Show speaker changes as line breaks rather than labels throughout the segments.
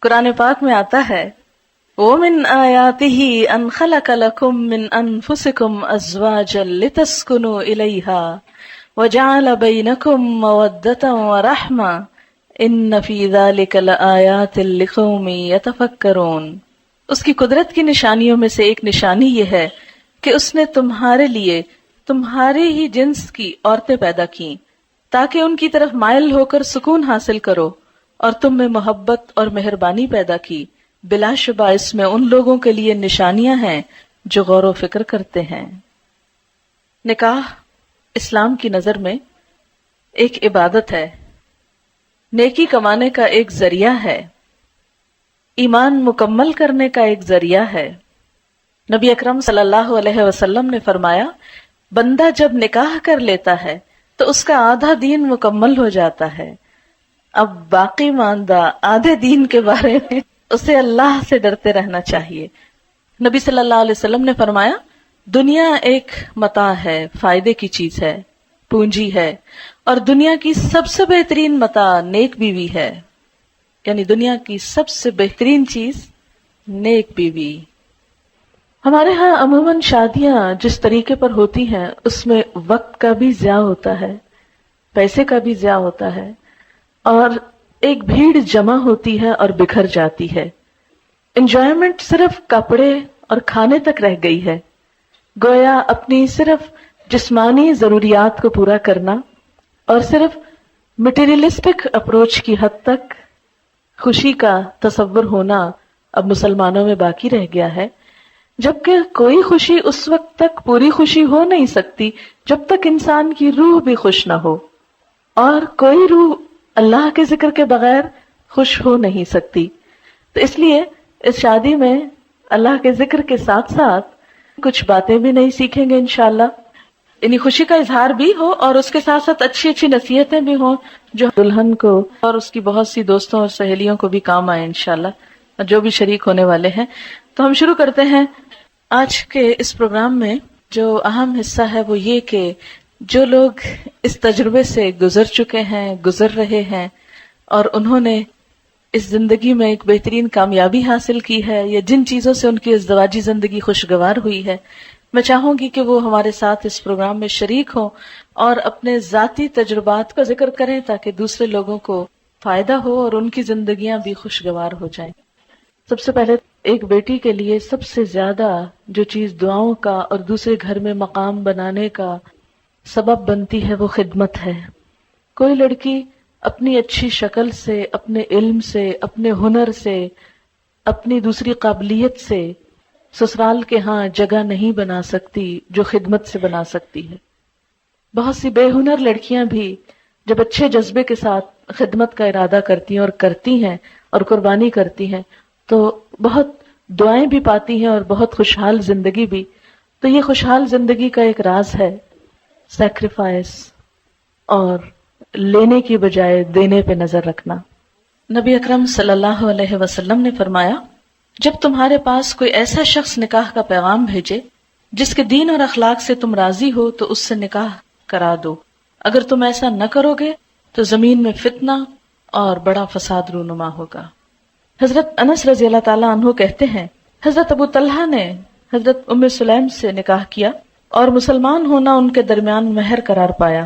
قرآن پاک میں آتا ہے وَمِنْ آيَاتِهِ أَنْ خَلَقَ لَكُم مِّنْ أَنفُسِكُمْ أَزْوَاجًا لِتَسْكُنُوا إِلَيْهَا وَجَعَلَ بَيْنَكُم مَّوَدَّةً وَرَحْمَةً إِنَّ فِي ذَلِكَ لَآيَاتٍ لِقَوْمٍ يَتَفَكَّرُونَ۔ اس کی قدرت کی نشانیوں میں سے ایک نشانی یہ ہے کہ اس نے تمہارے لیے تمہارے ہی جنس کی عورتیں پیدا کیں تاکہ ان کی طرف مائل ہو کر سکون حاصل کرو، اور تم میں محبت اور مہربانی پیدا کی۔ بلا شبہ اس میں ان لوگوں کے لیے نشانیاں ہیں جو غور و فکر کرتے ہیں۔ نکاح اسلام کی نظر میں ایک عبادت ہے، نیکی کمانے کا ایک ذریعہ ہے، ایمان مکمل کرنے کا ایک ذریعہ ہے۔ نبی اکرم صلی اللہ علیہ وسلم نے فرمایا بندہ جب نکاح کر لیتا ہے تو اس کا آدھا دین مکمل ہو جاتا ہے۔ اب باقی ماندہ آدھے دین کے بارے میں اسے اللہ سے ڈرتے رہنا چاہیے۔ نبی صلی اللہ علیہ وسلم نے فرمایا دنیا ایک متاع ہے، فائدے کی چیز ہے، پونجی ہے، اور دنیا کی سب سے بہترین متاع نیک بیوی ہے، یعنی دنیا کی سب سے بہترین چیز نیک بیوی۔ ہمارے ہاں عموماً شادیاں جس طریقے پر ہوتی ہیں اس میں وقت کا بھی ضیاع ہوتا ہے، پیسے کا بھی ضیاع ہوتا ہے، اور ایک بھیڑ جمع ہوتی ہے اور بکھر جاتی ہے۔ انجوائمنٹ صرف کپڑے اور کھانے تک رہ گئی ہے، گویا اپنی صرف جسمانی ضروریات کو پورا کرنا اور صرف مٹیریلسٹک اپروچ کی حد تک خوشی کا تصور ہونا اب مسلمانوں میں باقی رہ گیا ہے، جبکہ کوئی خوشی اس وقت تک پوری خوشی ہو نہیں سکتی جب تک انسان کی روح بھی خوش نہ ہو، اور کوئی روح اللہ کے ذکر کے بغیر خوش ہو نہیں سکتی۔ تو اس لیے اس شادی میں اللہ کے ذکر کے ساتھ ساتھ کچھ باتیں بھی نہیں سیکھیں گے انشاءاللہ، یعنی خوشی کا اظہار بھی ہو اور اس کے ساتھ ساتھ اچھی اچھی نصیحتیں بھی ہوں جو دلہن کو اور اس کی بہت سی دوستوں اور سہیلیوں کو بھی کام آئے انشاءاللہ، اور جو بھی شریک ہونے والے ہیں۔ تو ہم شروع کرتے ہیں آج کے اس پروگرام میں۔ جو اہم حصہ ہے وہ یہ کہ جو لوگ اس تجربے سے گزر چکے ہیں، گزر رہے ہیں، اور انہوں نے اس زندگی میں ایک بہترین کامیابی حاصل کی ہے، یا جن چیزوں سے ان کی ازدواجی زندگی خوشگوار ہوئی ہے، میں چاہوں گی کہ وہ ہمارے ساتھ اس پروگرام میں شریک ہوں اور اپنے ذاتی تجربات کا ذکر کریں تاکہ دوسرے لوگوں کو فائدہ ہو اور ان کی زندگیاں بھی خوشگوار ہو جائیں۔ سب سے پہلے ایک بیٹی کے لیے سب سے زیادہ جو چیز دعاؤں کا اور دوسرے گھر میں مقام بنانے کا سبب بنتی ہے وہ خدمت ہے۔ کوئی لڑکی اپنی اچھی شکل سے، اپنے علم سے، اپنے ہنر سے، اپنی دوسری قابلیت سے سسرال کے ہاں جگہ نہیں بنا سکتی جو خدمت سے بنا سکتی ہے۔ بہت سی بے ہنر لڑکیاں بھی جب اچھے جذبے کے ساتھ خدمت کا ارادہ کرتی ہیں اور کرتی ہیں اور قربانی کرتی ہیں تو بہت دعائیں بھی پاتی ہیں اور بہت خوشحال زندگی بھی۔ تو یہ خوشحال زندگی کا ایک راز ہے سیکریفائس اور لینے کی بجائے دینے پہ نظر رکھنا۔ نبی اکرم صلی اللہ علیہ وسلم نے فرمایا جب تمہارے پاس کوئی ایسا شخص نکاح کا پیغام بھیجے جس کے دین اور اخلاق سے تم راضی ہو تو اس سے نکاح کرا دو، اگر تم ایسا نہ کرو گے تو زمین میں فتنہ اور بڑا فساد رونما ہوگا۔ حضرت انس رضی اللہ تعالیٰ عنہ کہتے ہیں حضرت ابو طلحہ نے حضرت ام سلیم سے نکاح کیا اور مسلمان ہونا ان کے درمیان مہر قرار پایا۔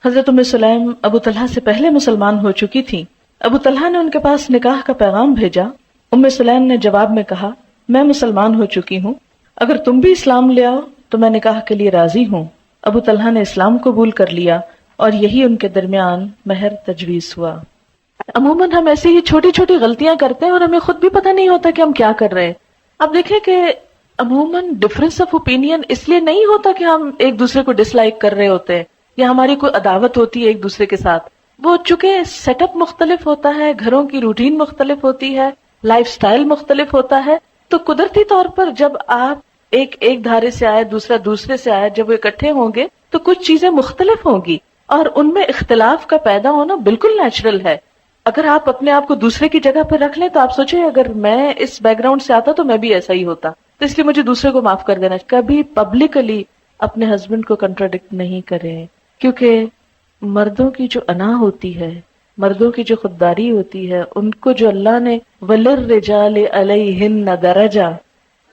حضرت ام سلیم ابو طلحہ سے پہلے مسلمان ہو چکی تھی۔ ابو طلحہ نے ان کے پاس نکاح کا پیغام بھیجا۔ ام سلیم نے جواب میں کہا میں مسلمان ہو چکی ہوں، اگر تم بھی اسلام لے آؤ تو میں نکاح کے لیے راضی ہوں۔ ابو طلحہ نے اسلام قبول کر لیا اور یہی ان کے درمیان مہر تجویز ہوا۔ عموماً ہم ایسی ہی چھوٹی چھوٹی غلطیاں کرتے ہیں اور ہمیں خود بھی پتہ نہیں ہوتا کہ ہم کیا کر رہے ہیں۔ اب دیکھیں کہ عموماً ڈفرینس آف اوپینین اس لیے نہیں ہوتا کہ ہم ایک دوسرے کو ڈس لائک کر رہے ہوتے ہیں یا ہماری کوئی عداوت ہوتی ہے ایک دوسرے کے ساتھ۔ وہ چونکہ سیٹ اپ مختلف ہوتا ہے، گھروں کی روٹین مختلف ہوتی ہے، لائف سٹائل مختلف ہوتا ہے، تو قدرتی طور پر جب آپ ایک دھارے سے آئے دوسرا دوسرے سے آئے، جب وہ اکٹھے ہوں گے تو کچھ چیزیں مختلف ہوں گی اور ان میں اختلاف کا پیدا ہونا بالکل نیچرل ہے۔ اگر آپ اپنے آپ کو دوسرے کی جگہ پر رکھ لیں تو آپ سوچیں اگر میں اس بیک گراؤنڈ سے آتا تو میں بھی ایسا ہی ہوتا، تو اس لیے مجھے دوسرے کو معاف کر دینا۔ کبھی پبلکلی اپنے ہسبینڈ کو کنٹراڈکٹ نہیں کریں، کیونکہ مردوں کی جو انا ہوتی ہے مردوں کی جو خودداری ہوتی ہے ان کو جو اللہ نے وَلِلرِّجَالِ عَلَيْهِنَّ دَرَجَةٌ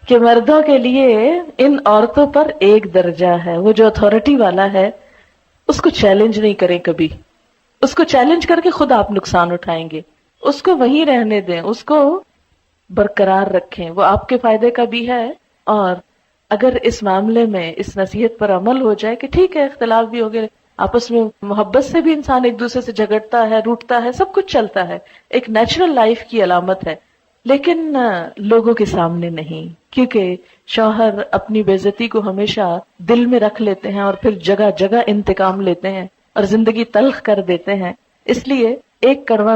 کہ مردوں کے لیے ان عورتوں پر ایک درجہ ہے، وہ جو اتھارٹی والا ہے اس کو چیلنج نہیں کریں کبھی، اس کو چیلنج کر کے خود آپ نقصان اٹھائیں گے، اس کو وہیں رہنے دیں، اس کو برقرار رکھیں، وہ آپ کے فائدے کا بھی ہے۔ اور اگر اس معاملے میں اس نصیحت پر عمل ہو جائے کہ ٹھیک ہے اختلاف بھی ہو گئے، آپس میں محبت سے بھی انسان ایک دوسرے سے جھگڑتا ہے، روٹتا ہے، سب کچھ چلتا ہے، ایک نیچرل لائف کی علامت ہے، لیکن لوگوں کے سامنے نہیں، کیونکہ شوہر اپنی بے عزتی کو ہمیشہ دل میں رکھ لیتے ہیں اور پھر جگہ جگہ انتقام لیتے ہیں اور زندگی تلخ کر دیتے ہیں، اس لیے ایک کڑوا